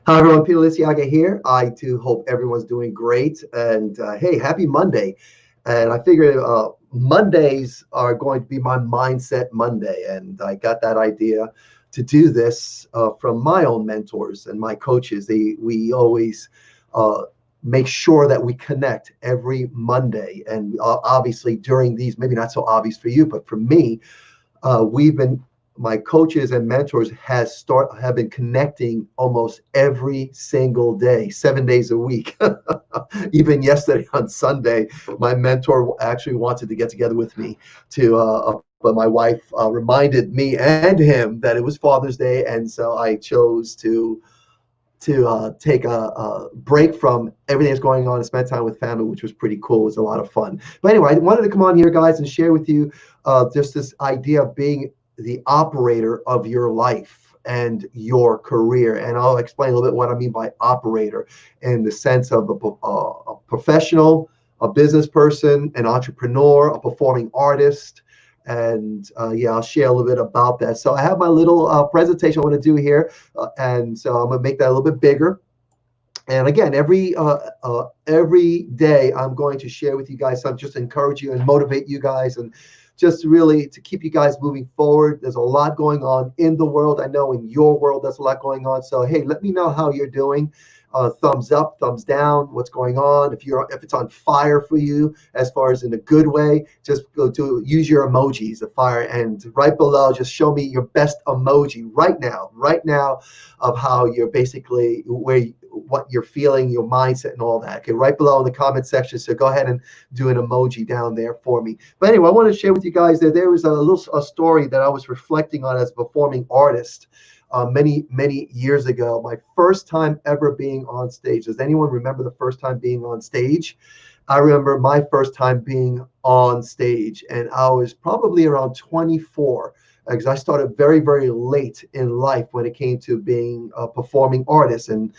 Hi everyone, Peter Liciaga here. I do hope everyone's doing great. And hey, happy Monday. And I figured Mondays are going to be my mindset Monday. And I got that idea to do this from my own mentors and my coaches. We always uh, make sure that we connect every Monday. And obviously, during these, maybe not so obvious for you, but for me, we've been my coaches and mentors have been connecting almost every single day, 7 days a week. Even yesterday on Sunday, my mentor actually wanted to get together with me but my wife reminded me and him that it was Father's Day, and so I chose to take a break from everything that's going on and spend time with family, which was pretty cool. It was a lot of fun. But anyway, I wanted to come on here, guys, and share with you just this idea of being the operator of your life and your career. And I'll explain a little bit what I mean by operator in the sense of a professional, a business person, an entrepreneur, a performing artist. And yeah, I'll share a little bit about that. So I have my little presentation I want to do here, and so I'm gonna make that a little bit bigger. And again, every day I'm going to share with you guys some, just encourage you and motivate you guys, and just really to keep you guys moving forward. There's a lot going on in the world. I know in your world there's a lot going on. So hey, let me know how you're doing. Thumbs up, thumbs down, what's going on. If it's on fire for you, as far as in a good way, just go to use your emojis, the fire, and right below, just show me your best emoji right now, of how you're basically what you're feeling, your mindset, and all that. Okay, right below in the comment section. So go ahead and do an emoji down there for me. But anyway, I want to share with you guys that there was a story that I was reflecting on as a performing artist many years ago. My first time ever being on stage. Does anyone remember the first time being on stage? I remember my first time being on stage, and I was probably around 24 because I started very late in life when it came to being a performing artist, and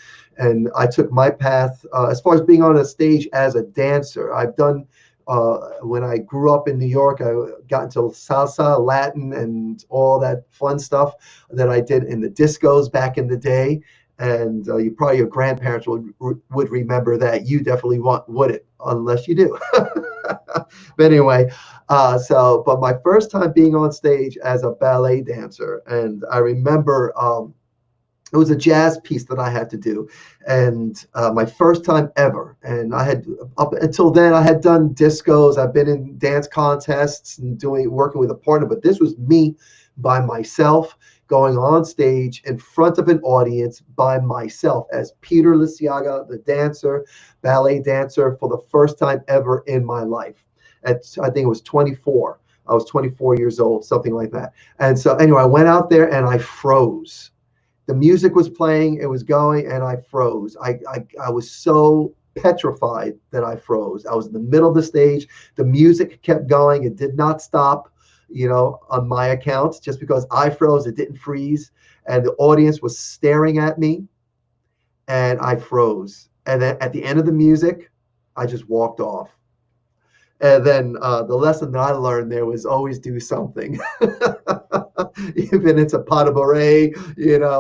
I took my path as far as being on a stage as a dancer. I've done when I grew up in New York, I got into salsa, Latin, and all that fun stuff that I did in the discos back in the day. And you probably your grandparents would remember that. You definitely wouldn't, unless you do. But anyway, but my first time being on stage as a ballet dancer, and I remember it was a jazz piece that I had to do, and my first time ever. And I had up until then I had done discos. I've been in dance contests and working with a partner, but this was me by myself going on stage in front of an audience by myself as Peter Liciaga, the dancer, ballet dancer, for the first time ever in my life. I think it was 24. I was 24 years old, something like that. And so anyway, I went out there and I froze. The music was playing, it was going, and I froze. I was so petrified that I froze. I was in the middle of the stage. The music kept going. It did not stop, on my account. Just because I froze, it didn't freeze. And the audience was staring at me, and I froze. And then at the end of the music, I just walked off. And then the lesson that I learned there was always do something. Even it's a pas de bourrée,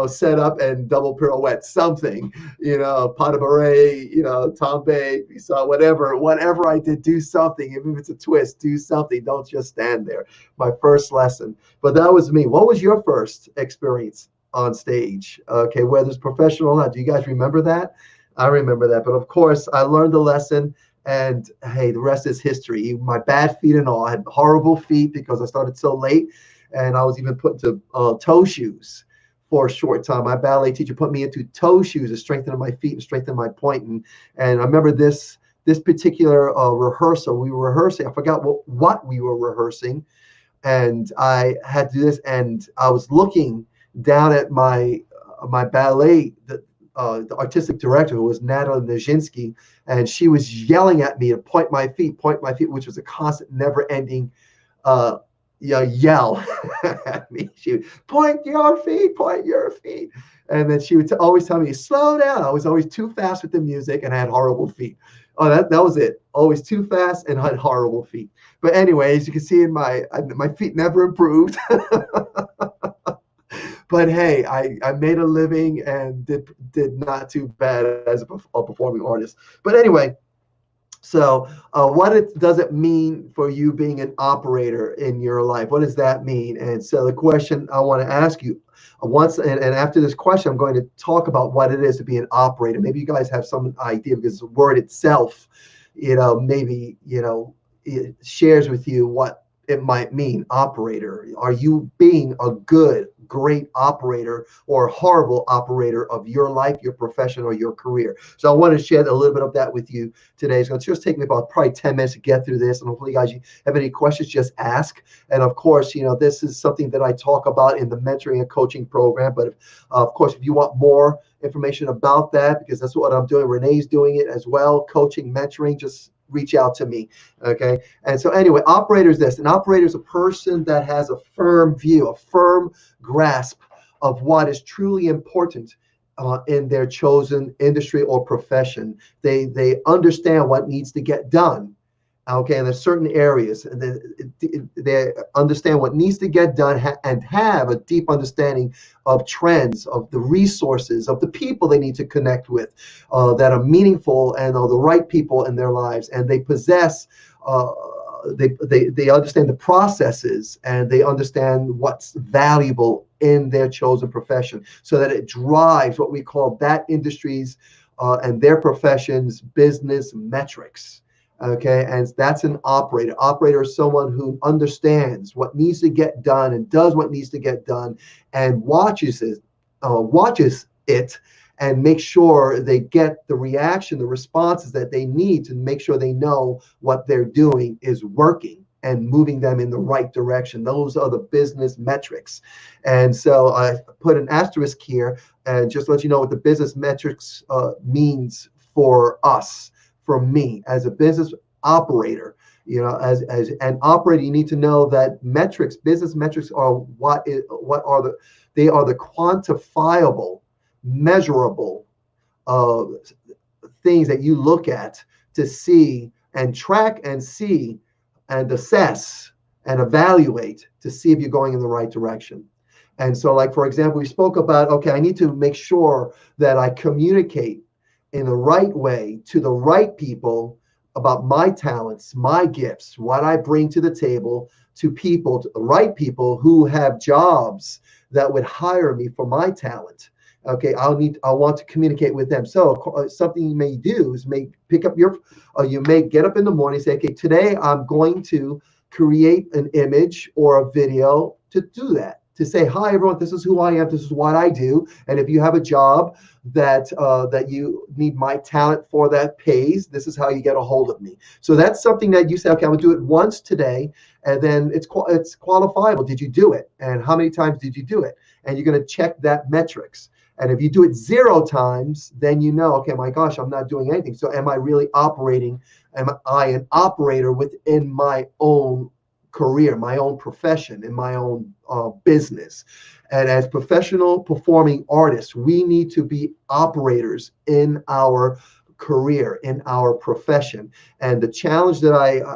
set up and double pirouette, something, pas de bourrée, tombe, so whatever I did, do something. Even if it's a twist, do something. Don't just stand there. My first lesson. But that was me. What was your first experience on stage? Okay, whether it's professional or not. Do you guys remember that? I remember that. But of course, I learned the lesson. And hey, the rest is history. My bad feet and all. I had horrible feet because I started so late, and I was even put into toe shoes for a short time. My ballet teacher put me into toe shoes to strengthen my feet and strengthen my point. And I remember this particular rehearsal. We were rehearsing. I forgot what we were rehearsing, and I had to do this. And I was looking down at my ballet. The artistic director, who was Natalie Nijinsky, and she was yelling at me to point my feet, which was a constant, never-ending yell at me. She would point your feet, and then she would always tell me slow down. I was always too fast with the music, and I had horrible feet. Oh, that was it. Always too fast and had horrible feet. But anyway, as you can see, my feet never improved. But hey, I made a living and did not too bad as a performing artist. But anyway, so, what does it mean for you being an operator in your life? What does that mean? And so, the question I want to ask you and after this question, I'm going to talk about what it is to be an operator. Maybe you guys have some idea because the word itself, maybe, it shares with you what it might mean, operator. Are you being a good, great operator or a horrible operator of your life, your profession, or your career? So I want to share a little bit of that with you today. It's going to just take me about probably 10 minutes to get through this. And hopefully, guys, you have any questions, just ask. And of course, this is something that I talk about in the mentoring and coaching program. But of course, if you want more information about that, because that's what I'm doing, Renee's doing it as well, coaching, mentoring, just reach out to me. Okay. And so anyway, operator is this. An operator is a person that has a firm view, a firm grasp of what is truly important in their chosen industry or profession. They understand what needs to get done. Okay, and there's certain areas they understand what needs to get done and have a deep understanding of trends, of the resources, of the people they need to connect with that are meaningful and are the right people in their lives. And they possess, they understand the processes and they understand what's valuable in their chosen profession so that it drives what we call that industry's and their profession's business metrics. Okay, and that's an operator. Operator is someone who understands what needs to get done and does what needs to get done and watches it and make sure they get the reaction, the responses that they need to make sure they know what they're doing is working and moving them in the right direction. Those are the business metrics. And so I put an asterisk here and just let you know what the business metrics means for us. For me as a business operator, as an operator, you need to know that business metrics are they are the quantifiable, measurable things that you look at to see and track and see and assess and evaluate to see if you're going in the right direction. And so, like, for example, we spoke about, okay, I need to make sure that I communicate in the right way to the right people about my talents, my gifts, what I bring to the table to people, to the right people who have jobs that would hire me for my talent. Okay, I want to communicate with them. So something you may do is you may get up in the morning and say, okay, today I'm going to create an image or a video to do that. To say, hi, everyone, this is who I am, this is what I do. And if you have a job that you need my talent for that pays, this is how you get a hold of me. So that's something that you say, okay, I'm gonna do it once today, and then it's qualifiable. Did you do it? And how many times did you do it? And you're gonna check that metrics. And if you do it 0 times, then you know, okay, my gosh, I'm not doing anything. So am I really operating? Am I an operator within my own career, my own profession, in my own business? And as professional performing artists, we need to be operators in our career, in our profession. And the challenge that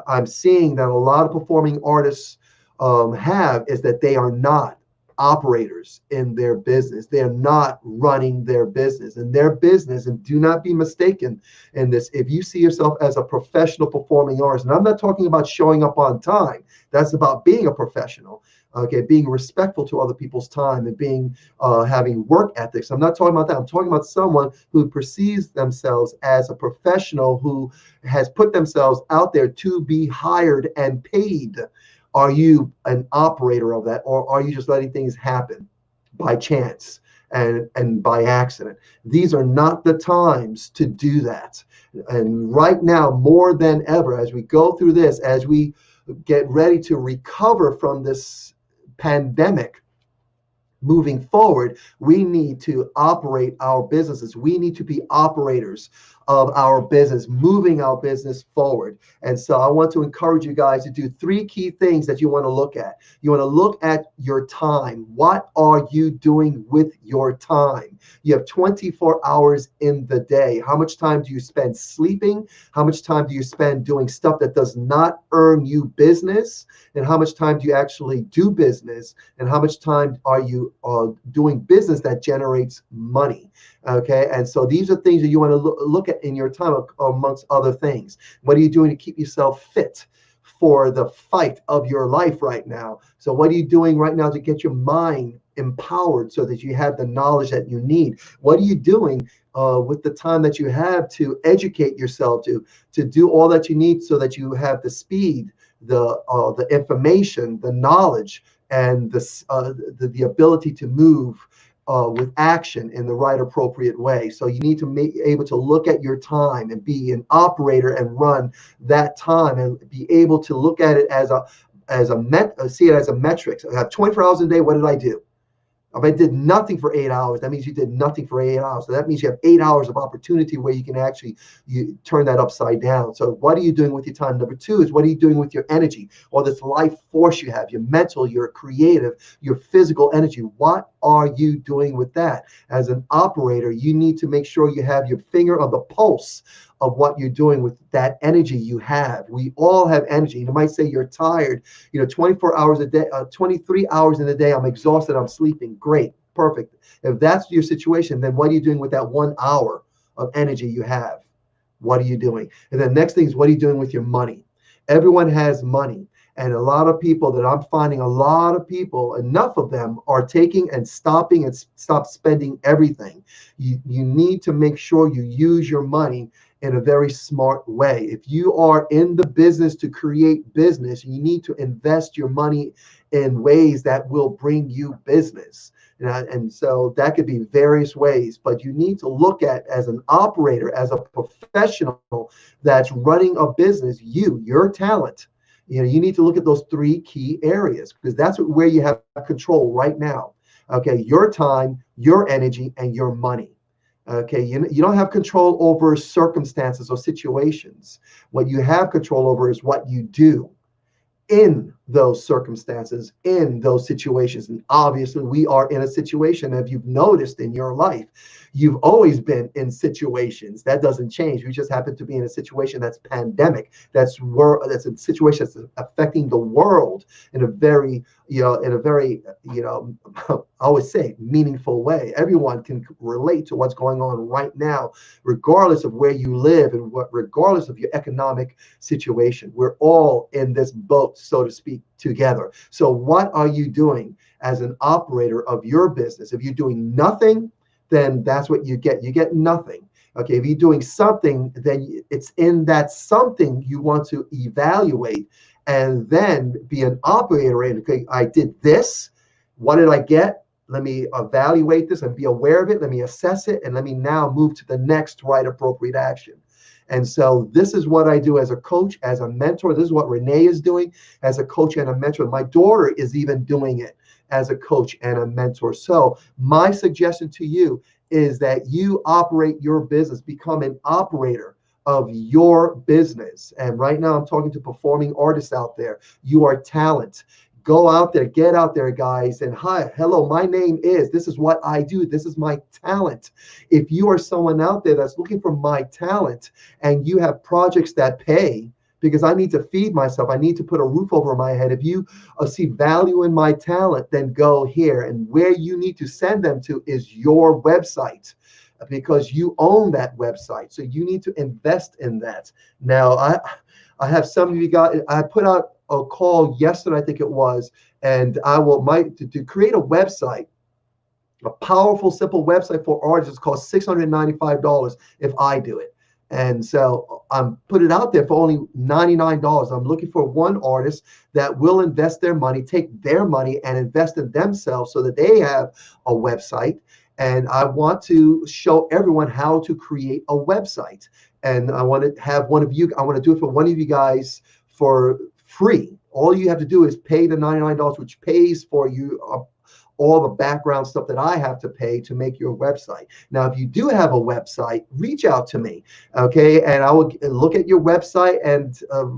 I'm seeing that a lot of performing artists have is that they are not operators in their business. They're not running their business. And their business, and do not be mistaken in this, if you see yourself as a professional performing artist, and I'm not talking about showing up on time, that's about being a professional, okay, being respectful to other people's time and being having work ethics. I'm not talking about that. I'm talking about someone who perceives themselves as a professional who has put themselves out there to be hired and paid. Are you an operator of that, or are you just letting things happen by chance and by accident? These are not the times to do that. And right now, more than ever, as we go through this, as we get ready to recover from this pandemic, moving forward, we need to operate our businesses. We need to be operators of our business, moving our business forward. And so I want to encourage you guys to do 3 key things that you want to look at. You want to look at your time. What are you doing with your time? You have 24 hours in the day. How much time do you spend sleeping? How much time do you spend doing stuff that does not earn you business? And how much time do you actually do business? And how much time are you doing business that generates money. Okay, and so these are things that you want to look at in your time, amongst other things. What are you doing to keep yourself fit for the fight of your life right now? So what are you doing right now to get your mind empowered so that you have the knowledge that you need? What are you doing with the time that you have to educate yourself, to do all that you need so that you have the speed, the information, the knowledge, and the ability to move with action in the right appropriate way. So you need to be able to look at your time and be an operator and run that time and be able to look at it see it as a metric. So I have 24 hours a day. What did I do? If I did nothing for 8 hours, that means you did nothing for 8 hours. So that means you have 8 hours of opportunity where you can actually turn that upside down. So what are you doing with your time? Number two is, what are you doing with your energy, or this life force you have, your mental, your creative, your physical energy? What are you doing with that? As an operator, you need to make sure you have your finger on the pulse of what you're doing with that energy you have. We all have energy. You might say you're tired, 24 hours a day, 23 hours in a day, I'm exhausted, I'm sleeping. Great, perfect. If that's your situation, then what are you doing with that 1 hour of energy you have? What are you doing? And then next thing is, what are you doing with your money? Everyone has money. And a lot of people that I'm finding, enough of them are taking and stopping and stop spending everything. You need to make sure you use your money in a very smart way. If you are in the business to create business, you need to invest your money in ways that will bring you business. And so that could be various ways, but you need to look at, as an operator, as a professional that's running a business, your talent. You need to look at those three key areas, because that's where you have control right now. Okay, your time, your energy, and your money. Okay, you don't have control over circumstances or situations. What you have control over is what you do in those circumstances, in those situations. And obviously, we are in a situation, if you've noticed in your life, you've always been in situations. That doesn't change. We just happen to be in a situation that's pandemic. That's a situation that's affecting the world in a very, I always say, meaningful way. Everyone can relate to what's going on right now, regardless of where you live and regardless of your economic situation. We're all in this boat, so to speak, together. So what are you doing as an operator of your business? If you're doing nothing, then that's what you get. You get nothing. Okay, if you're doing something, then it's in that something you want to evaluate and then be an operator in. Okay, I did this. What did I get? Let me evaluate this and be aware of it. Let me assess it, and let me now move to the next right appropriate action. And so this is what I do as a coach, as a mentor. This is what Renee is doing as a coach and a mentor. My daughter is even doing it as a coach and a mentor. So my suggestion to you is that you operate your business, become an operator of your business. And right now I'm talking to performing artists out there. You are talent. Go out there, get out there, guys, and hi, hello, my name is, this is what I do, this is my talent. If you are someone out there that's looking for my talent and you have projects that pay, because I need to feed myself, I need to put a roof over my head. If you see value in my talent, then go here. And where you need to send them to is your website, because you own that website. So you need to invest in that. Now, I have some of you guys, I put out a call yesterday, I think it was, and I will to create a website, a powerful, simple website for artists, costs $695 if I do it. And so I'm put it out there for only $99. I'm looking for one artist that will invest their money, take their money and invest in themselves so that they have a website. And I want to show everyone how to create a website. And I want to have one of you, I want to do it for one of you guys for free. All you have to do is pay the $99, which pays for you all the background stuff that I have to pay to make your website. Now, if you do have a website, reach out to me, okay? And I will look at your website, and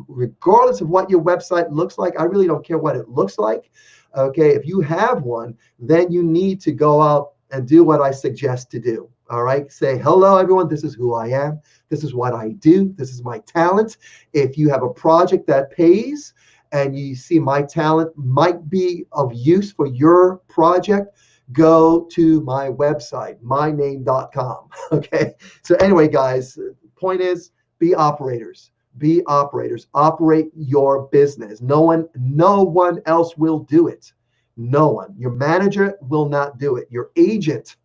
regardless of what your website looks like, I really don't care what it looks like, okay? If you have one, then you need to go out and do what I suggest to do. All right. Say, hello, everyone. This is who I am. This is what I do. This is my talent. If you have a project that pays and you see my talent might be of use for your project, go to my website, myname.com. Okay. So anyway, guys, point is be operators. Be operators. Operate your business. No one else will do it. No one. Your manager will not do it. Your agent,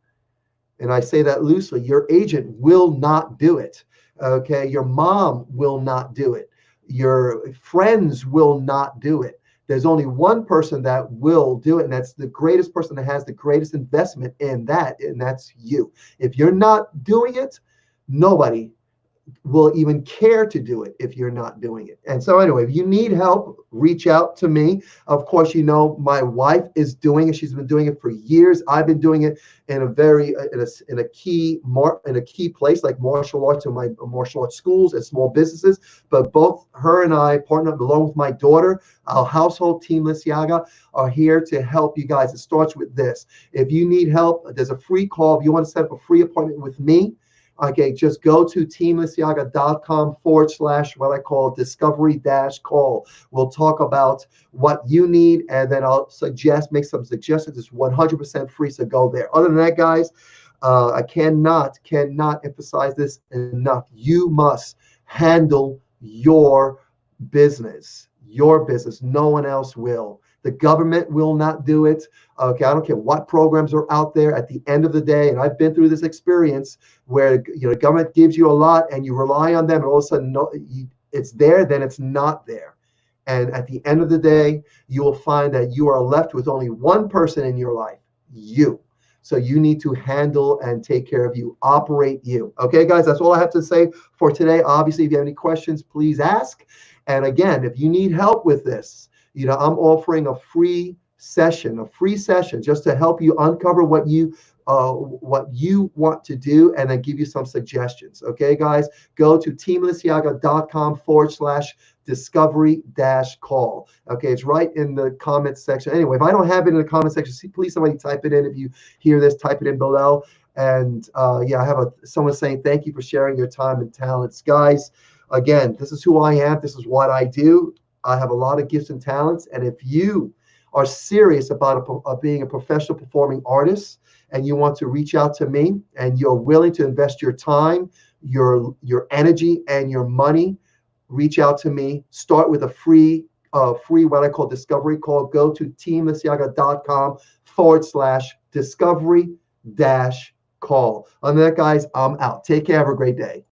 and I say that loosely, your agent will not do it. Okay. Your mom will not do it. Your friends will not do it. There's only one person that will do it, and that's the greatest person that has the greatest investment in that, and that's you. If you're not doing it, nobody will even care to do it if you're not doing it. And so anyway, if you need help, reach out to me. Of course, you know, my wife is doing it. She's been doing it for years. I've been doing it in a very in a key place like martial arts, and my martial arts schools and small businesses. But both her and I partner up along with my daughter. Our household team, Liciaga, are here to help you guys. It starts with this. If you need help, there's a free call. If you want to set up a free appointment with me, okay, just go to teamliciaga.com / what I call discovery-call. We'll talk about what you need, and then I'll make some suggestions. It's 100% free, so go there. Other than that, guys, I cannot emphasize this enough. You must handle your business. Your business. No one else will. The government will not do it. Okay, I don't care what programs are out there. At the end of the day, and I've been through this experience where the government gives you a lot and you rely on them, and all of a sudden it's there, then it's not there. And at the end of the day, you will find that you are left with only one person in your life, you. So you need to handle and take care of you. Operate you. Okay, guys, that's all I have to say for today. Obviously, if you have any questions, please ask. And again, if you need help with this, I'm offering a free session just to help you uncover what you want to do, and then give you some suggestions. Okay, guys, go to teamliciaga.com / discovery-call. Okay, it's right in the comments section. Anyway, if I don't have it in the comment section, please somebody type it in. If you hear this, type it in below. And yeah, I have someone saying thank you for sharing your time and talents. Guys, again, this is who I am. This is what I do. I have a lot of gifts and talents. And if you are serious about being a professional performing artist, and you want to reach out to me, and you're willing to invest your time, your energy, and your money, reach out to me. Start with a free what I call discovery call. Go to teamliciaga.com / discovery-call. On that, guys, I'm out. Take care. Have a great day.